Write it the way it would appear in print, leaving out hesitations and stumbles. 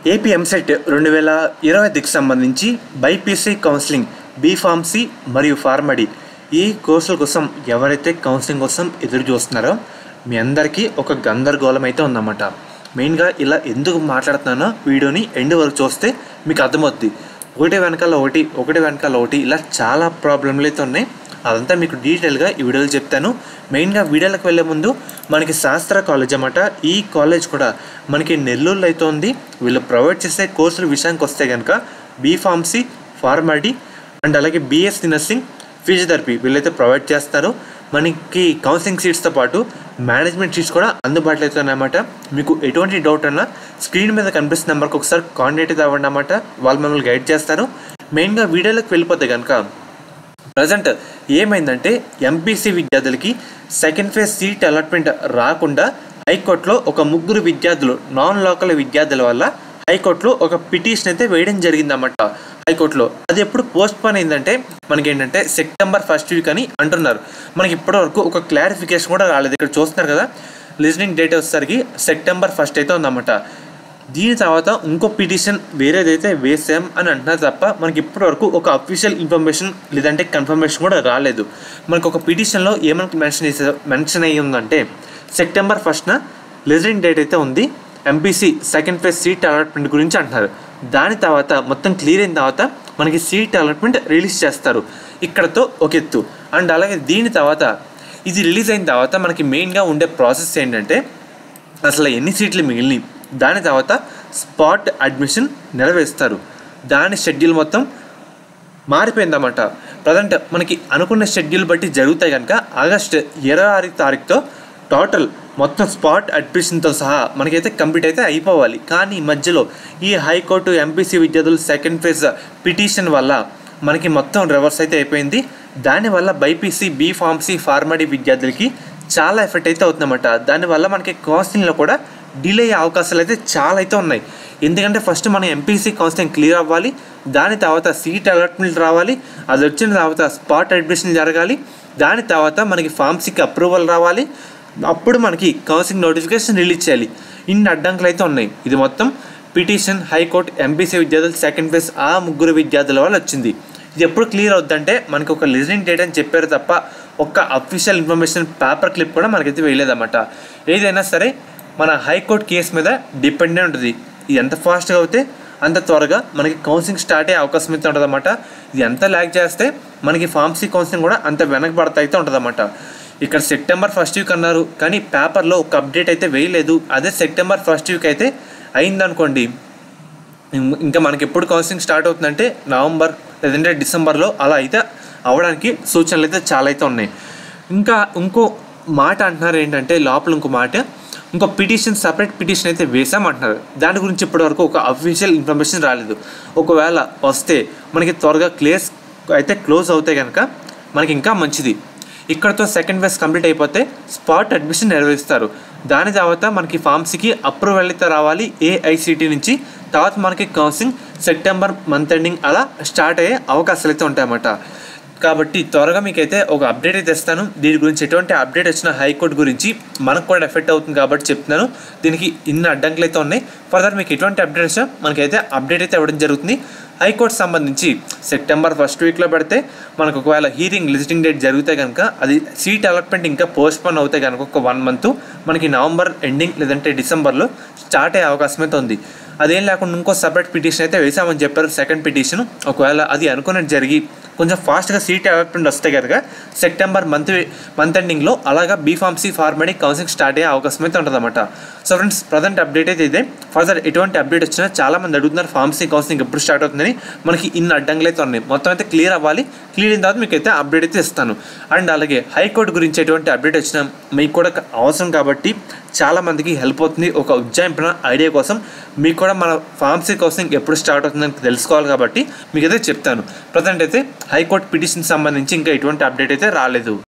AP EAMCET 2020కి సంబంధించి BiPC counselling B Pharmacy మరియు PharmD ఈ కోర్సుల కోసం ఎవరైతే కౌన్సిలింగ్ కోసం ఎదురు చూస్తున్నారో మీ అందరికీ ఒక గందరగోళం అయితే ఉందన్నమాట. మెయిన్గా ఇలా ఎందుకు మాట్లాడుతున్నానో వీడియోని ఎండ్ వరకు చూస్తే మీకు అర్థమవుద్ది. ఒకటి వెనకాల ఒకటి ఇలా చాలా ప్రాబ్లంలు అయితే ఉన్నాయి. అదంతా మీకు డీటెయిల్గా ఈ వీడియోలో చెప్తాను. మెయిన్గా వీడియోలకు వెళ్ళే ముందు మనకి శాస్త్ర కాలేజ్ అన్నమాట. ఈ కాలేజ్ కూడా మనకి నెల్లూరులో అయితే ఉంది. వీళ్ళు ప్రొవైడ్ చేసే కోర్సుల విషయానికి వస్తే కనుక బీఫార్మసీ, ఫార్మడీ అండ్ అలాగే బీఎస్సీ నర్సింగ్, ఫిజియోథెరపీ వీళ్ళైతే ప్రొవైడ్ చేస్తారు. మనకి కౌన్సిలింగ్ సీట్స్తో పాటు మేనేజ్మెంట్ సీట్స్ కూడా అందుబాటులో అయితే ఉన్నాయన్నమాట. మీకు ఎటువంటి డౌట్ అన్నా స్క్రీన్ మీద కనిపిస్తున్న నెంబర్కి ఒకసారి కాంటాక్ట్ అయితే అవ్వండి అన్నమాట. వాళ్ళు మిమ్మల్ని గైడ్ చేస్తారు. మెయిన్గా వీడియోలోకి వెళ్ళిపోతే కనుక ప్రజెంట్ ఏమైందంటే ఎంపీసీ విద్యార్థులకి సెకండ్ ఫేజ్ సీట్ అలాట్మెంట్ రాకుండా హైకోర్టులో ఒక ముగ్గురు విద్యార్థులు నాన్ లోకల్ విద్యార్థుల వల్ల హైకోర్టులో ఒక పిటిషన్ అయితే వేయడం జరిగిందన్నమాట. హైకోర్టులో అది ఎప్పుడు పోస్ట్ పోన్ అయిందంటే మనకి ఏంటంటే సెప్టెంబర్ 1st వీక్ అని అంటున్నారు. మనకి ఇప్పటివరకు ఒక క్లారిఫికేషన్ కూడా రాలేదు. ఇక్కడ చూస్తున్నారు కదా, లిజనింగ్ డేట్ వచ్చేసరికి సెప్టెంబర్ 1st అయితే ఉందన్నమాట. దీని తర్వాత ఇంకో పిటిషన్ వేరేదైతే వేసాం అని అంటున్నారు తప్ప మనకి ఇప్పటివరకు ఒక అఫీషియల్ ఇన్ఫర్మేషన్ లేదంటే కన్ఫర్మేషన్ కూడా రాలేదు. మనకు ఒక పిటిషన్లో ఏమని మెన్షన్ అయ్యి ఉందంటే సెప్టెంబర్ 1st లిజనింగ్ డేట్ అయితే ఉంది, MPC second phase seat allotment గురించి అంటున్నారు. దాని తర్వాత మొత్తం క్లియర్ అయిన తర్వాత మనకి సీట్ అలాట్మెంట్ రిలీజ్ చేస్తారు. ఇక్కడతో ఒక ఎత్తు. అండ్ అలాగే దీని తర్వాత ఇది రిలీజ్ అయిన తర్వాత మనకి మెయిన్గా ఉండే ప్రాసెస్ ఏంటంటే అసలు ఎన్ని సీట్లు మిగిలినాయి, దాని తర్వాత స్పాట్ అడ్మిషన్ నెరవేరుస్తారు. దాని షెడ్యూల్ మొత్తం మారిపోయిందన్నమాట. ప్రజెంట్ మనకి అనుకున్న షెడ్యూల్ బట్టి జరుగుతాయి కనుక ఆగస్టు 26 తారీఖుతో టోటల్ మొత్తం స్పాట్ అడ్మిషన్తో సహా మనకైతే కంప్లీట్ అయితే అయిపోవాలి. కానీ మధ్యలో ఈ హైకోర్టు ఎంపీసీ విద్యార్థులు సెకండ్ ఫేజ్ పిటిషన్ వల్ల మనకి మొత్తం రివర్స్ అయితే అయిపోయింది. దానివల్ల బైపీసీ, బీఫార్మసీ, ఫార్మడీ విద్యార్థులకి చాలా ఎఫెక్ట్ అయితే అవుతుందన్నమాట. దానివల్ల మనకి కౌన్సిలింగ్లో కూడా డిలే అయ్యే అవకాశాలు అయితే చాలా అయితే ఉన్నాయి. ఎందుకంటే ఫస్ట్ మనం ఎంపీసీ కౌన్సిలింగ్ క్లియర్ అవ్వాలి, దాని తర్వాత సీట్ అలాట్మెంట్ రావాలి, అది వచ్చిన తర్వాత స్పాట్ అడ్మిషన్ జరగాలి, దాని తర్వాత మనకి ఫార్మసీకి అప్రూవల్ రావాలి, అప్పుడు మనకి కౌన్సిలింగ్ నోటిఫికేషన్ రిలీజ్ చేయాలి. ఇన్ని అడ్డంకులు అయితే ఉన్నాయి. ఇది మొత్తం పిటిషన్ హైకోర్టు ఎంపీసీ విద్యార్థులు సెకండ్ ఫేజ్ ఆ ముగ్గురు విద్యార్థుల వల్ల వచ్చింది. ఇది ఎప్పుడు క్లియర్ అవుతుందంటే మనకి ఒక లిజనింగ్ డేట్ అని చెప్పారు తప్ప ఒక్క అఫీషియల్ ఇన్ఫర్మేషన్ పేపర్ క్లిప్ కూడా మనకైతే వేయలేదన్నమాట. ఏదైనా సరే మన హైకోర్టు కేసు మీద డిపెండెంట్ ఉంటుంది. ఇది ఎంత ఫాస్ట్గా అవుతే అంత త్వరగా మనకి కౌన్సిలింగ్ స్టార్ట్ అయ్యే అవకాశం అయితే ఉంటుంది అన్నమాట. ఇది ఎంత ల్యాగ్ చేస్తే మనకి ఫార్మసీ కౌన్సిలింగ్ కూడా అంత వెనకబడతా అయితే ఉంటుంది అన్నమాట. ఇక్కడ సెప్టెంబర్ 1st వీక్ అన్నారు, కానీ పేపర్లో ఒక అప్డేట్ అయితే వేయలేదు. అదే సెప్టెంబర్ 1st వీక్ అయితే అయిందనుకోండి, ఇంకా మనకి ఎప్పుడు కౌన్సిలింగ్ స్టార్ట్ అవుతుందంటే నవంబర్ లేదంటే డిసెంబర్లో అలా అయితే అవ్వడానికి సూచనలు అయితే చాలా అయితే ఉన్నాయి. ఇంకా ఇంకో మాట అంటున్నారు ఏంటంటే లోపల ఇంకో పిటిషన్ సపరేట్ పిటిషన్ అయితే వేసామంటున్నారు. దాని గురించి ఇప్పటివరకు ఒక అఫీషియల్ ఇన్ఫర్మేషన్ రాలేదు. ఒకవేళ వస్తే మనకి త్వరగా క్లోజ్ అవుతే కనుక మనకి ఇంకా మంచిది. ఇక్కడతో సెకండ్ ఫేజ్ కంప్లీట్ అయిపోతే స్పాట్ అడ్మిషన్ నెరవేరుస్తారు. దాని తర్వాత మనకి ఫార్మసీకి అప్రూవల్ అయితే రావాలి ఏఐసిటి నుంచి. తర్వాత మనకి కౌన్సిలింగ్ సెప్టెంబర్ మంత్ ఎండింగ్ అలా స్టార్ట్ అయ్యే అవకాశాలు అయితే ఉంటాయన్నమాట. కాబట్టి త్వరగా మీకైతే ఒక అప్డేట్ అయితే ఇస్తాను. దీని గురించి ఎటువంటి అప్డేట్ వచ్చిన హైకోర్టు గురించి మనకు కూడా ఎఫెక్ట్ అవుతుంది కాబట్టి చెప్తున్నాను. దీనికి ఇన్ని అడ్డంకులు అయితే ఉన్నాయి. ఫర్దర్ మీకు ఎటువంటి అప్డేట్ వచ్చినా మనకైతే అప్డేట్ అయితే ఇవ్వడం జరుగుతుంది. హైకోర్టు సంబంధించి సెప్టెంబర్ 1st వీక్లో పెడితే మనకు ఒకవేళ లిజనింగ్ డేట్ జరిగితే కనుక అది సీట్ అలాట్మెంట్ ఇంకా పోస్ట్పోన్ అవుతే కనుక ఒక 1 month మనకి నవంబర్ ఎండింగ్ లేదంటే డిసెంబర్లో స్టార్ట్ అయ్యే అవకాశం అయితే ఉంది. అదేం లేకుండా ఇంకో సపరేట్ పిటిషన్ అయితే వేసామని చెప్పారు, సెకండ్ పిటిషన్. ఒకవేళ అది అనుకున్నట్టు జరిగి కొంచెం ఫాస్ట్గా సీట్ అలాట్మెంట్ వస్తే కనుక సెప్టెంబర్ మంత్ ఎండింగ్లో అలాగా బీఫార్మసీ, ఫార్మడీ కౌన్సిలింగ్ స్టార్ట్ అయ్యే అవకాశం అయితే ఉంటుందన్నమాట. సో ఫ్రెండ్స్, ప్రజెంట్ అప్డేట్ అయితే ఇదే. ఫర్దర్ ఎటువంటి అప్డేట్ వచ్చినా చాలామంది అడుగుతున్నారు ఫార్మసీ కౌన్సిలింగ్ ఎప్పుడు స్టార్ట్ అవుతుందని. మనకి ఇన్ని అడ్డంకులు అయితే ఉన్నాయి. మొత్తం అయితే క్లియర్ అవ్వాలి. క్లియర్ అయిన తర్వాత మీకు అయితే అప్డేట్ అయితే ఇస్తాను. అండ్ అలాగే హైకోర్టు గురించి ఎటువంటి అప్డేట్ వచ్చినా మీకు కూడా అవసరం కాబట్టి చాలామందికి హెల్ప్ అవుతుంది. ఒక ఉజ్జాయింపున ఐడియా కోసం మీకు కూడా మన ఫార్మసీ కౌన్సిలింగ్ ఎప్పుడు స్టార్ట్ అవుతుందని తెలుసుకోవాలి కాబట్టి మీకైతే చెప్తాను. ప్రజెంట్ అయితే హైకోర్టు పిటిషన్ సంబంధించి ఇంకా ఎటువంటి అప్డేట్ అయితే రాలేదు.